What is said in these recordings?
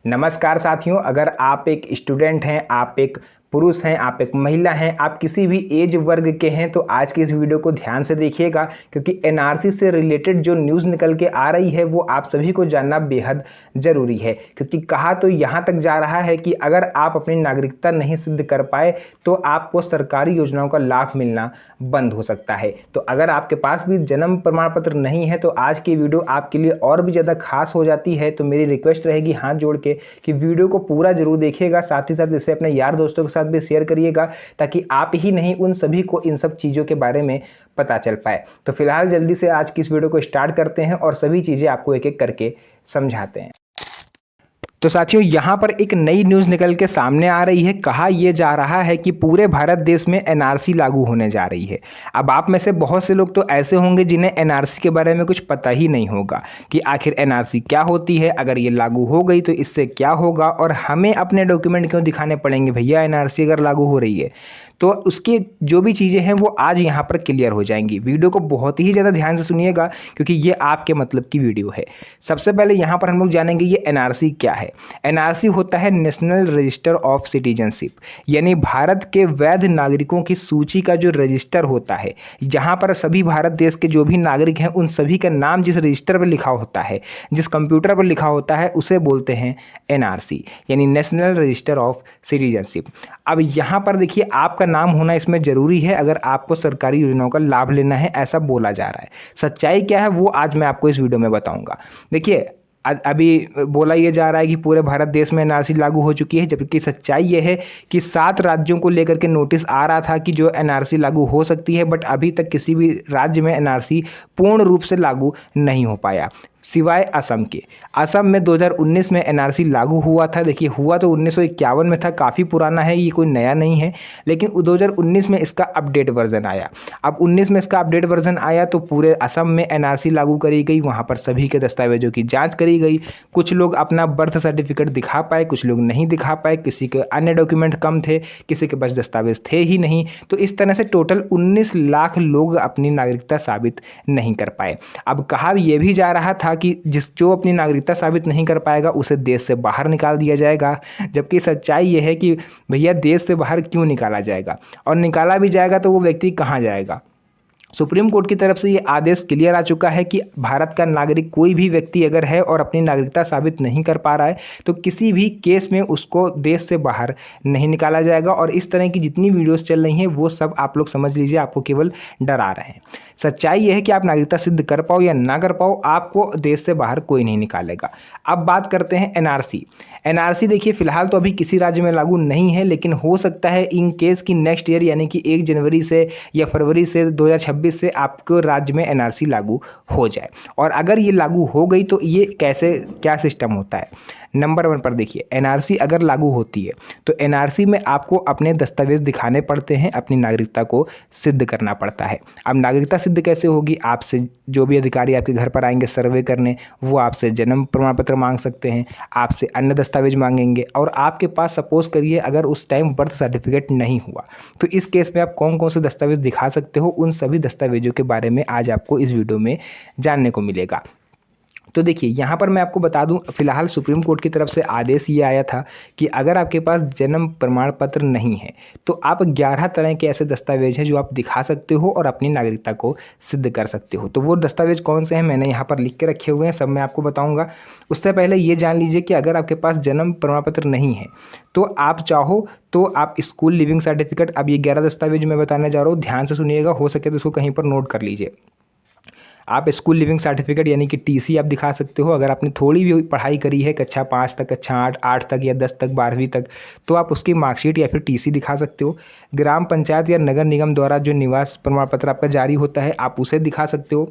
नमस्कार साथियों, अगर आप एक स्टूडेंट हैं, आप एक पुरुष हैं, आप एक महिला हैं, आप किसी भी एज वर्ग के हैं तो आज की इस वीडियो को ध्यान से देखिएगा क्योंकि एनआरसी से रिलेटेड जो न्यूज़ निकल के आ रही है वो आप सभी को जानना बेहद ज़रूरी है। क्योंकि कहा तो यहाँ तक जा रहा है कि अगर आप अपनी नागरिकता नहीं सिद्ध कर पाए तो आपको सरकारी योजनाओं का लाभ मिलना बंद हो सकता है। तो अगर आपके पास भी जन्म प्रमाण पत्र नहीं है तो आज की वीडियो आपके लिए और भी ज़्यादा खास हो जाती है। तो मेरी रिक्वेस्ट रहेगी हाथ जोड़ के कि वीडियो को पूरा जरूर देखिएगा, साथ ही साथ इसे अपने यार दोस्तों के साथ भी शेयर करिएगा ताकि आप ही नहीं उन सभी को इन सब चीज़ों के बारे में पता चल पाए। तो फिलहाल जल्दी से आज की इस वीडियो को स्टार्ट करते हैं और सभी चीज़ें आपको एक एक करके समझाते हैं। तो साथियों, यहाँ पर एक नई न्यूज़ निकल के सामने आ रही है। कहा यह जा रहा है कि पूरे भारत देश में एनआरसी लागू होने जा रही है। अब आप में से बहुत से लोग तो ऐसे होंगे जिन्हें एनआरसी के बारे में कुछ पता ही नहीं होगा कि आखिर एनआरसी क्या होती है, अगर ये लागू हो गई तो इससे क्या होगा और हमें अपने डॉक्यूमेंट क्यों दिखाने पड़ेंगे भैया एनआरसी अगर लागू हो रही है। तो उसकी जो भी चीज़ें हैं वो आज यहाँ पर क्लियर हो जाएंगी। वीडियो को बहुत ही ज़्यादा ध्यान से सुनिएगा क्योंकि ये आपके मतलब की वीडियो है। सबसे पहले यहाँ पर हम लोग जानेंगे ये एनआरसी क्या है। एनआरसी होता है नेशनल रजिस्टर ऑफ सिटीजनशिप, यानी भारत के वैध नागरिकों की सूची का जो रजिस्टर होता है, जहाँ पर सभी भारत देश के जो भी नागरिक हैं उन सभी का नाम जिस रजिस्टर पर लिखा होता है, जिस कंप्यूटर पर लिखा होता है, उसे बोलते हैं एनआरसी, यानी नेशनल रजिस्टर ऑफ सिटीजनशिप। अब यहाँ पर देखिए, आपका नाम होना इसमें ज़रूरी है अगर आपको सरकारी योजनाओं का लाभ लेना है, ऐसा बोला जा रहा है। सच्चाई क्या है वो आज मैं आपको इस वीडियो में बताऊंगा। देखिए, अभी बोला यह जा रहा है कि पूरे भारत देश में एनआरसी लागू हो चुकी है, जबकि सच्चाई यह है कि 7 राज्यों को लेकर के नोटिस आ रहा था कि जो एनआरसी लागू हो सकती है, बट अभी तक किसी भी राज्य में एनआरसी पूर्ण रूप से लागू नहीं हो पाया सिवाय असम के। असम में 2019 में एनआरसी लागू हुआ था। देखिए, हुआ तो 1951 में था, काफ़ी पुराना है, ये कोई नया नहीं है, लेकिन 2019 में इसका अपडेट वर्जन आया। अब 19 में इसका अपडेट वर्जन आया तो पूरे असम में एनआरसी लागू करी गई, वहाँ पर सभी के दस्तावेजों की जांच करी गई। कुछ लोग अपना बर्थ सर्टिफिकेट दिखा पाए, कुछ लोग नहीं दिखा पाए, किसी के अन्य डॉक्यूमेंट कम थे, किसी के पास दस्तावेज थे ही नहीं। तो इस तरह से टोटल 19 लाख लोग अपनी नागरिकता साबित नहीं कर पाए। अब कहा यह भी जा रहा था कि जो अपनी नागरिकता साबित नहीं कर पाएगा उसे देश से बाहर निकाल दिया जाएगा, जबकि सच्चाई यह है कि भैया देश से बाहर क्यों निकाला जाएगा, और निकाला भी जाएगा तो वो व्यक्ति कहाँ जाएगा। सुप्रीम कोर्ट की तरफ से ये आदेश क्लियर आ चुका है कि भारत का नागरिक कोई भी व्यक्ति अगर है और अपनी नागरिकता साबित नहीं कर पा रहा है तो किसी भी केस में उसको देश से बाहर नहीं निकाला जाएगा। और इस तरह की जितनी वीडियोस चल रही हैं वो सब आप लोग समझ लीजिए, आपको केवल डरा रहे हैं। सच्चाई यह है कि आप नागरिकता सिद्ध कर पाओ या ना कर पाओ, आपको देश से बाहर कोई नहीं निकालेगा। अब बात करते हैं एनआरसी। एनआरसी देखिए, फिलहाल तो अभी किसी राज्य में लागू नहीं है, लेकिन हो सकता है इन केस की नेक्स्ट ईयर यानी कि 1 जनवरी से या फरवरी से 2026 से आपको राज्य में एनआरसी लागू हो जाए। और अगर ये लागू हो गई तो ये कैसे क्या सिस्टम होता है। नंबर 1 पर देखिए, एनआरसी अगर लागू होती है तो एनआरसी में आपको अपने दस्तावेज दिखाने पड़ते हैं, अपनी नागरिकता को सिद्ध करना पड़ता है। अब नागरिकता सिद्ध कैसे होगी, आपसे जो भी अधिकारी आपके घर पर आएंगे सर्वे करने, वो आपसे जन्म प्रमाण पत्र मांग सकते हैं, आपसे अन्य दस्तावेज मांगेंगे, और आपके पास सपोज करिए अगर उस टाइम बर्थ सर्टिफिकेट नहीं हुआ तो इस केस में आप कौन कौन से दस्तावेज दिखा सकते हो, उन सभी दस्तावेजों के बारे में आज आपको इस वीडियो में जानने को मिलेगा। तो देखिए, यहाँ पर मैं आपको बता दूं, फिलहाल सुप्रीम कोर्ट की तरफ से आदेश ये आया था कि अगर आपके पास जन्म प्रमाण पत्र नहीं है तो आप 11 तरह के ऐसे दस्तावेज हैं जो आप दिखा सकते हो और अपनी नागरिकता को सिद्ध कर सकते हो। तो वो दस्तावेज कौन से हैं मैंने यहाँ पर लिख के रखे हुए हैं, सब मैं आपको बताऊँगा। उससे पहले ये जान लीजिए कि अगर आपके पास जन्म प्रमाण पत्र नहीं है तो आप चाहो तो आप स्कूल लिविंग सर्टिफिकेट, अब ये 11 दस्तावेज मैं बताने जा रहा हूँ, ध्यान से सुनिएगा, हो सके तो इसको कहीं पर नोट कर लीजिए। आप स्कूल लिविंग सर्टिफिकेट यानी कि टीसी आप दिखा सकते हो। अगर आपने थोड़ी भी पढ़ाई करी है, कक्षा 5 तक, कक्षा 8 तक या 10 तक, 12वीं तक, तो आप उसकी मार्कशीट या फिर टीसी दिखा सकते हो। ग्राम पंचायत या नगर निगम द्वारा जो निवास प्रमाण पत्र आपका जारी होता है आप उसे दिखा सकते हो।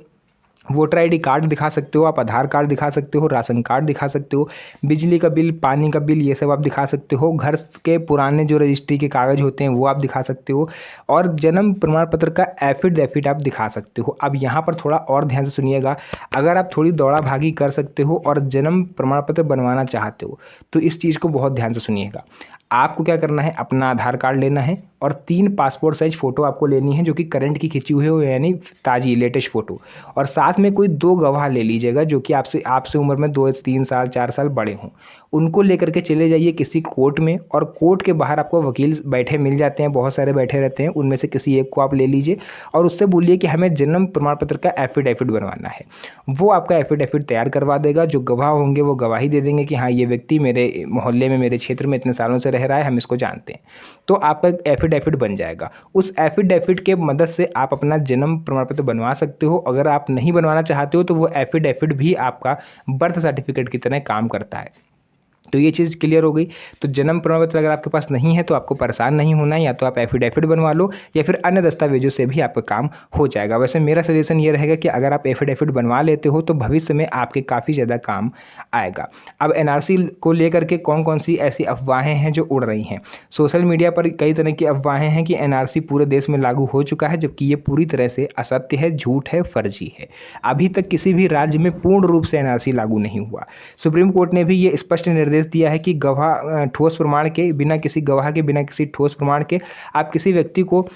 वोटर आईडी कार्ड दिखा सकते हो, आप आधार कार्ड दिखा सकते हो, राशन कार्ड दिखा सकते हो, बिजली का बिल, पानी का बिल, ये सब आप दिखा सकते हो। घर के पुराने जो रजिस्ट्री के कागज़ होते हैं वो आप दिखा सकते हो, और जन्म प्रमाण पत्र का एफिडेविट आप दिखा सकते हो। अब यहाँ पर थोड़ा और ध्यान से सुनिएगा, अगर आप थोड़ी दौड़ा भागी कर सकते हो और जन्म प्रमाण पत्र बनवाना चाहते हो तो इस चीज़ को बहुत ध्यान से सुनिएगा। आपको क्या करना है, अपना आधार कार्ड लेना है और 3 पासपोर्ट साइज फ़ोटो आपको लेनी है जो कि करंट की खिंची हुई हो, यानी ताज़ी लेटेस्ट फ़ोटो, और साथ में कोई 2 गवाह ले लीजिएगा जो कि आपसे उम्र में 2-3 साल 4 साल बड़े हों। उनको लेकर के चले जाइए किसी कोर्ट में, और कोर्ट के बाहर आपको वकील बैठे मिल जाते हैं, बहुत सारे बैठे रहते हैं, उनमें से किसी एक को आप ले लीजिए और उससे बोलिए कि हमें जन्म प्रमाण पत्र का एफिडेविट बनवाना है। वो आपका एफिडेविट तैयार करवा देगा। जो गवाह होंगे वो गवाही दे देंगे कि हाँ, ये व्यक्ति मेरे मोहल्ले में, मेरे क्षेत्र में इतने सालों से रह रहा है, हम इसको जानते हैं। तो आपका एफिडेविट बन जाएगा। उस एफिडेविट के मदद से आप अपना जन्म प्रमाण पत्र बनवा सकते हो। अगर आप नहीं बनवाना चाहते हो तो वो एफिडेविट भी आपका बर्थ सर्टिफिकेट की तरह काम करता है। तो ये चीज़ क्लियर हो गई। तो जन्म प्रमाण पत्र अगर आपके पास नहीं है तो आपको परेशान नहीं होना है, या तो आप एफिडेविट बनवा लो या फिर अन्य दस्तावेजों से भी आपका काम हो जाएगा। वैसे मेरा सजेशन ये रहेगा कि अगर आप एफिडेविट बनवा लेते हो तो भविष्य में आपके काफ़ी ज़्यादा काम आएगा। अब एनआरसी को लेकर के कौन कौन सी ऐसी अफवाहें हैं जो उड़ रही हैं। सोशल मीडिया पर कई तरह की अफवाहें हैं कि एनआरसी पूरे देश में लागू हो चुका है, जबकि ये पूरी तरह से असत्य है, झूठ है, फर्जी है। अभी तक किसी भी राज्य में पूर्ण रूप से एनआरसी लागू नहीं हुआ। सुप्रीम कोर्ट ने भी ये स्पष्ट निर्देश दिया है कि ठोस प्रमाण के बिना, किसी गवाह के बिना, किसी ठोस प्रमाण के आप किसी व्यक्ति को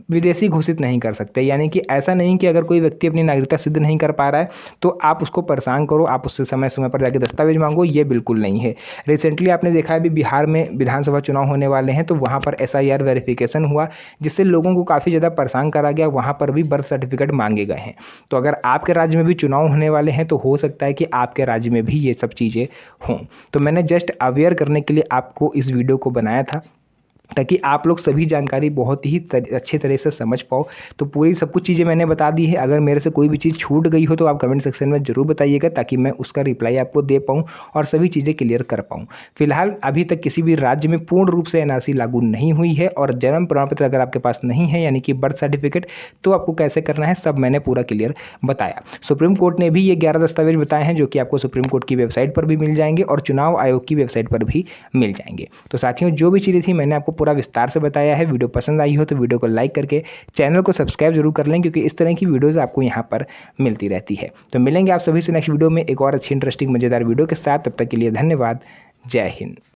विदेशी घोषित नहीं कर सकते। यानी कि ऐसा नहीं कि अगर कोई व्यक्ति अपनी नागरिकता सिद्ध नहीं कर पा रहा है तो आप उसको परेशान करो, आप उससे समय समय पर जाके दस्तावेज मांगो, ये बिल्कुल नहीं है। रिसेंटली आपने देखा है अभी बिहार में विधानसभा चुनाव होने वाले हैं, तो वहाँ पर SIR वेरिफिकेशन हुआ जिससे लोगों को काफ़ी ज़्यादा परेशान करा गया। वहाँ पर भी बर्थ सर्टिफिकेट मांगे गए हैं। तो अगर आपके राज्य में भी चुनाव होने वाले हैं तो हो सकता है कि आपके राज्य में भी ये सब चीज़ें हों। तो मैंने जस्ट अवेयर करने के लिए आपको इस वीडियो को बनाया था, ताकि आप लोग सभी जानकारी बहुत ही अच्छे तरह से समझ पाओ। तो पूरी सब कुछ चीज़ें मैंने बता दी है। अगर मेरे से कोई भी चीज़ छूट गई हो तो आप कमेंट सेक्शन में ज़रूर बताइएगा, ताकि मैं उसका रिप्लाई आपको दे पाऊँ और सभी चीज़ें क्लियर कर पाऊँ। फिलहाल अभी तक किसी भी राज्य में पूर्ण रूप से एनआरसी लागू नहीं हुई है, और जन्म प्रमाण पत्र अगर आपके पास नहीं है, यानी कि बर्थ सर्टिफिकेट, तो आपको कैसे करना है सब मैंने पूरा क्लियर बताया। सुप्रीम कोर्ट ने भी ये 11 दस्तावेज बताए हैं जो कि आपको सुप्रीम कोर्ट की वेबसाइट पर भी मिल जाएंगे और चुनाव आयोग की वेबसाइट पर भी मिल जाएंगे। तो साथियों, जो भी चीज़ें थी मैंने आपको पूरा विस्तार से बताया है। वीडियो पसंद आई हो तो वीडियो को लाइक करके चैनल को सब्सक्राइब जरूर कर लें, क्योंकि इस तरह की वीडियोस आपको यहाँ पर मिलती रहती है। तो मिलेंगे आप सभी से नेक्स्ट वीडियो में एक और अच्छी इंटरेस्टिंग मज़ेदार वीडियो के साथ। तब तक के लिए धन्यवाद। जय हिंद।